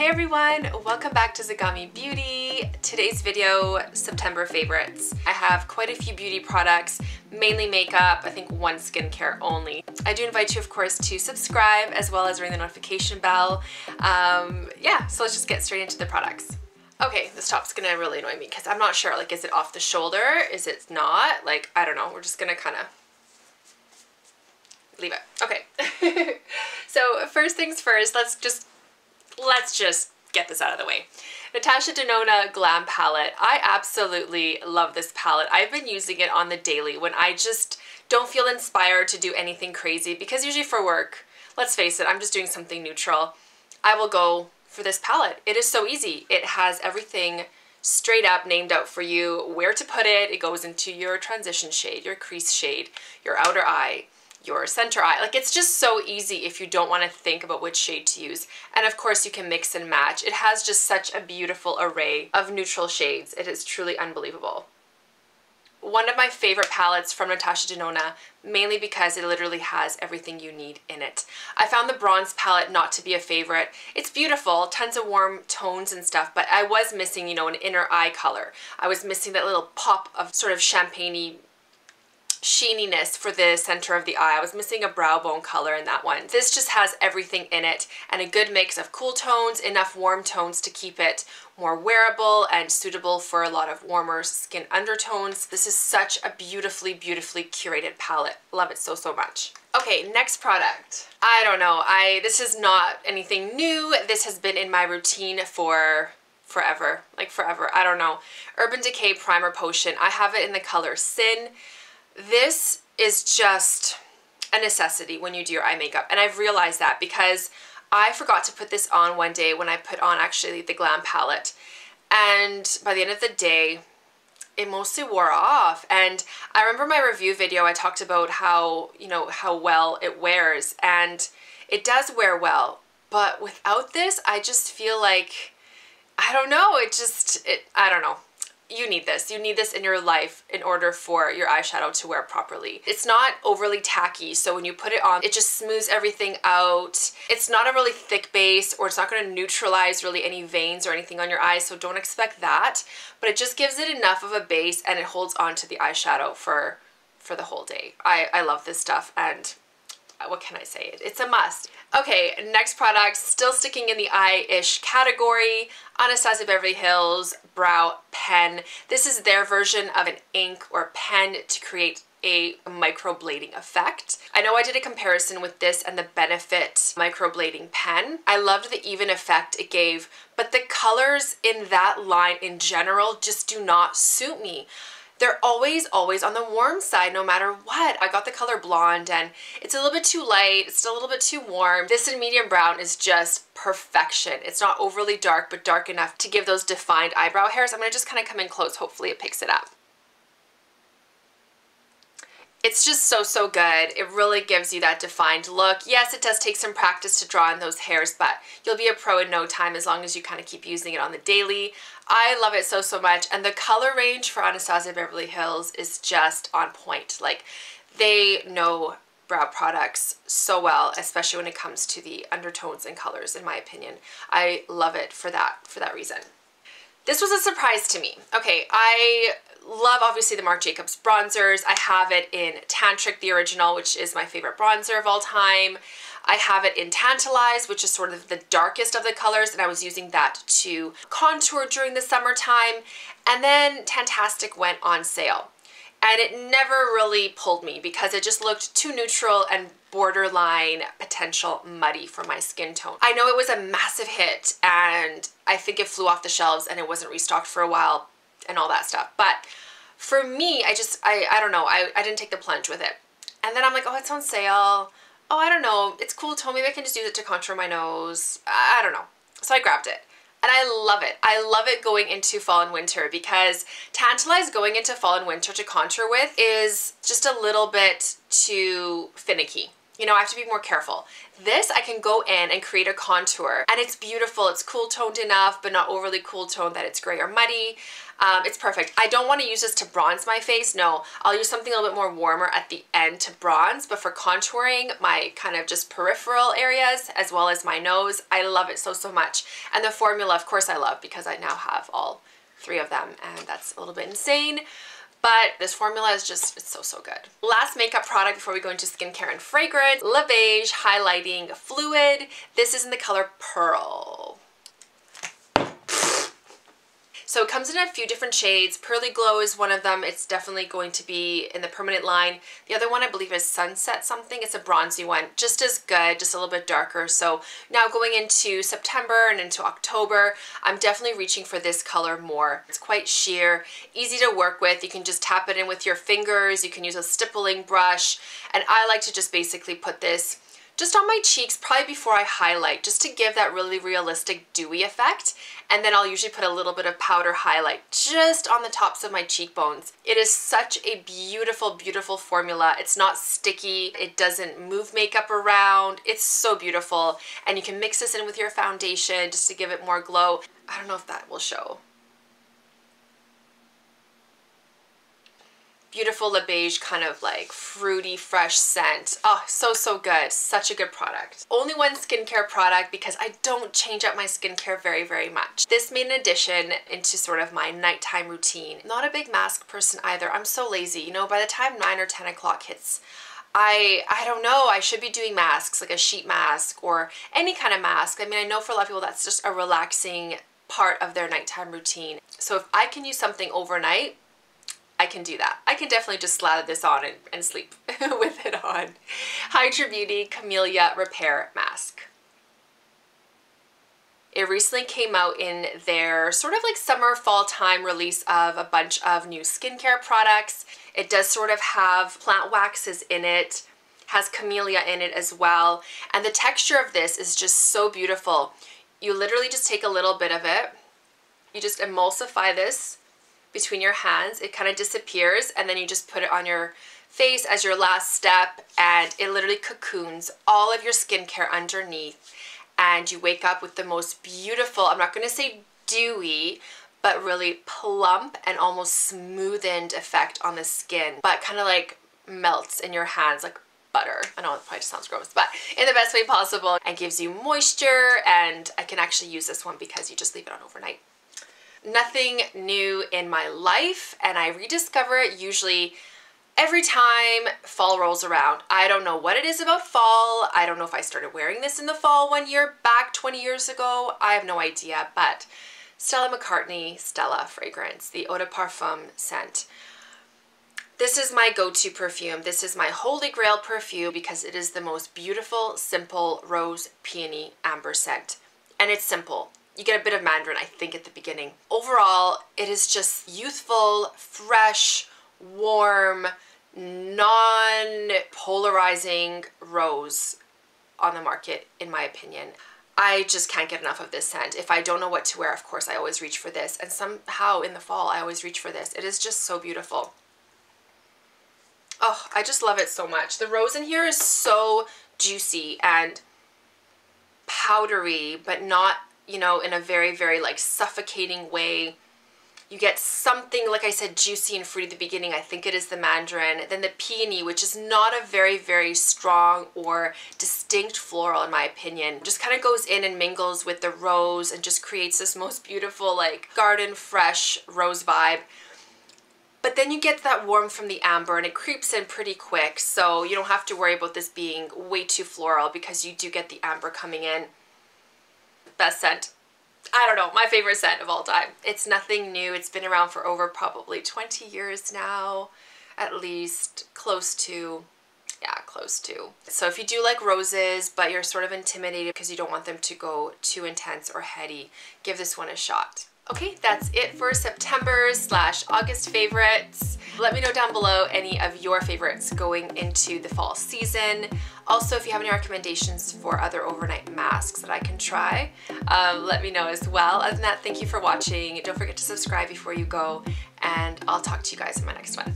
Hey everyone, welcome back to Zagami Beauty. Today's video, September favorites. I have quite a few beauty products, mainly makeup, I think one skincare only. I do invite you of course to subscribe as well as ring the notification bell. Yeah, so let's just get straight into the products. Okay, this top's gonna really annoy me because I'm not sure, like, is it off the shoulder? Is it not? Like, I don't know, we're just gonna kind of leave it. Okay. So first things first, let's just get this out of the way. Natasha Denona Glam palette. I absolutely love this palette. I've been using it on the daily when I just don't feel inspired to do anything crazy, because usually for work, let's face it, I'm just doing something neutral. I will go for this palette. It is so easy. It has everything straight up named out for you, where to put it. It goes into your transition shade, your crease shade, your outer eye, your center eye. Like, it's just so easy if you don't want to think about which shade to use. And of course you can mix and match. It has just such a beautiful array of neutral shades. It is truly unbelievable. One of my favorite palettes from Natasha Denona, mainly because it literally has everything you need in it. I found the bronze palette not to be a favorite. It's beautiful, tons of warm tones and stuff, but I was missing, you know, an inner eye color. I was missing that little pop of sort of champagne-y sheeniness for the center of the eye. I was missing a brow bone color in that one. This just has everything in it and a good mix of cool tones, enough warm tones to keep it more wearable and suitable for a lot of warmer skin undertones. This is such a beautifully, beautifully curated palette. Love it so, so much. Okay, next product. I don't know. This is not anything new. This has been in my routine for forever. Like forever. I don't know. Urban Decay Primer Potion. I have it in the color Sin. This is just a necessity when you do your eye makeup, and I've realized that because I forgot to put this on one day when I put on actually the Glam palette, and by the end of the day it mostly wore off. And I remember my review video I talked about how, you know, how well it wears, and it does wear well, but without this I just feel like, I don't know, I don't know. You need this. You need this in your life in order for your eyeshadow to wear properly. It's not overly tacky, so when you put it on, it just smooths everything out. It's not a really thick base, or it's not going to neutralize really any veins or anything on your eyes, so don't expect that. But it just gives it enough of a base, and it holds on to the eyeshadow for the whole day. I love this stuff, and what can I say? It's a must. Okay, next product, still sticking in the eye-ish category, Anastasia Beverly Hills Brow Pen. This is their version of an ink or pen to create a microblading effect. I know I did a comparison with this and the Benefit microblading pen. I loved the even effect it gave, but the colors in that line in general just do not suit me. They're always on the warm side no matter what. I got the color blonde and it's a little bit too light. It's still a little bit too warm. This in medium brown is just perfection. It's not overly dark, but dark enough to give those defined eyebrow hairs. I'm gonna just kind of come in close. Hopefully it picks it up. It's just so, so good. It really gives you that defined look. Yes, it does take some practice to draw in those hairs, but you'll be a pro in no time as long as you kind of keep using it on the daily. I love it so, so much. And the color range for Anastasia Beverly Hills is just on point. Like, they know brow products so well, especially when it comes to the undertones and colors, in my opinion. I love it for that reason. This was a surprise to me. Okay, I love obviously the Marc Jacobs bronzers. I have it in Tantric, the original, which is my favorite bronzer of all time. I have it in Tantalize, which is sort of the darkest of the colors, and I was using that to contour during the summertime. And then Tan-tastic went on sale, and it never really pulled me because it just looked too neutral and borderline potential muddy for my skin tone. I know it was a massive hit, and I think it flew off the shelves and it wasn't restocked for a while and all that stuff. But for me, I don't know, I didn't take the plunge with it. And then I'm like, oh, it's on sale. Oh, I don't know, it's cool tone. Maybe I can just use it to contour my nose. I don't know. So I grabbed it. And I love it. I love it going into fall and winter because Tantalize going into fall and winter to contour with is just a little bit too finicky. you know, I have to be more careful. This, I can go in and create a contour, and it's beautiful. It's cool toned enough, but not overly cool toned that it's gray or muddy. It's perfect. I don't want to use this to bronze my face. No, I'll use something a little bit more warmer at the end to bronze, but for contouring my kind of just peripheral areas as well as my nose, I love it so, so much. And the formula, of course, I love because I now have all 3 of them, and that's a little bit insane. But this formula is just, it's so, so good. Last makeup product before we go into skincare and fragrance, Beige Highlighting Fluid. This is in the color Pearl. So it comes in a few different shades. Pearly Glow is one of them. It's definitely going to be in the permanent line. The other one I believe is Sunset something. It's a bronzy one, just as good, just a little bit darker. So now going into September and into October, I'm definitely reaching for this color more. It's quite sheer, easy to work with. You can just tap it in with your fingers. You can use a stippling brush. And I like to just basically put this just on my cheeks, probably before I highlight, just to give that really realistic dewy effect. And then I'll usually put a little bit of powder highlight just on the tops of my cheekbones. It is such a beautiful, beautiful formula. It's not sticky. It doesn't move makeup around. It's so beautiful. And you can mix this in with your foundation just to give it more glow. I don't know if that will show. Beautiful beige kind of like fruity fresh scent. Oh, so, so good. Such a good product. Only one skincare product because I don't change up my skincare very, very much. This made an addition into sort of my nighttime routine. Not a big mask person either. I'm so lazy. You know, by the time 9 or 10 o'clock hits, I don't know, I should be doing masks, like a sheet mask or any kind of mask. I mean, I know for a lot of people that's just a relaxing part of their nighttime routine. So if I can use something overnight, I can do that. I can definitely just slather this on and sleep with it on. Hydra Beauty Camellia Repair Mask. It recently came out in their sort of like summer fall time release of a bunch of new skincare products. It does sort of have plant waxes in it, has camellia in it as well. And the texture of this is just so beautiful. You literally just take a little bit of it. You just emulsify this between your hands. It kind of disappears, and then you just put it on your face as your last step, and it literally cocoons all of your skincare underneath, and you wake up with the most beautiful, I'm not going to say dewy, but really plump and almost smoothened effect on the skin, but kind of like melts in your hands like butter. I know it probably just sounds gross, but in the best way possible, and gives you moisture. And I can actually use this one because you just leave it on overnight. Nothing new in my life, and I rediscover it usually every time fall rolls around. I don't know what it is about fall. I don't know if I started wearing this in the fall one year back 20 years ago. I have no idea, but Stella McCartney Stella fragrance, the Eau de Parfum scent. This is my go-to perfume. This is my holy grail perfume because it is the most beautiful, simple rose peony amber scent. And it's simple. You get a bit of mandarin, I think, at the beginning. Overall, it is just youthful, fresh, warm, non-polarizing rose on the market, in my opinion. I just can't get enough of this scent. If I don't know what to wear, of course, I always reach for this. And somehow in the fall, I always reach for this. It is just so beautiful. Oh, I just love it so much. The rose in here is so juicy and powdery, but not, you know, in a very, very like suffocating way. You get something, like I said, juicy and fruity at the beginning. I think it is the mandarin. Then the peony, which is not a very, very strong or distinct floral in my opinion. Just kind of goes in and mingles with the rose and just creates this most beautiful like garden fresh rose vibe. But then you get that warmth from the amber and it creeps in pretty quick. So you don't have to worry about this being way too floral because you do get the amber coming in. Best scent. I don't know, my favorite scent of all time. It's nothing new. It's been around for over probably 20 years now, at least. Close to. So if you do like roses, but you're sort of intimidated because you don't want them to go too intense or heady, give this one a shot. Okay, that's it for September/August favorites. Let me know down below any of your favorites going into the fall season. Also, if you have any recommendations for other overnight masks that I can try, let me know as well. Other than that, thank you for watching. Don't forget to subscribe before you go, and I'll talk to you guys in my next one.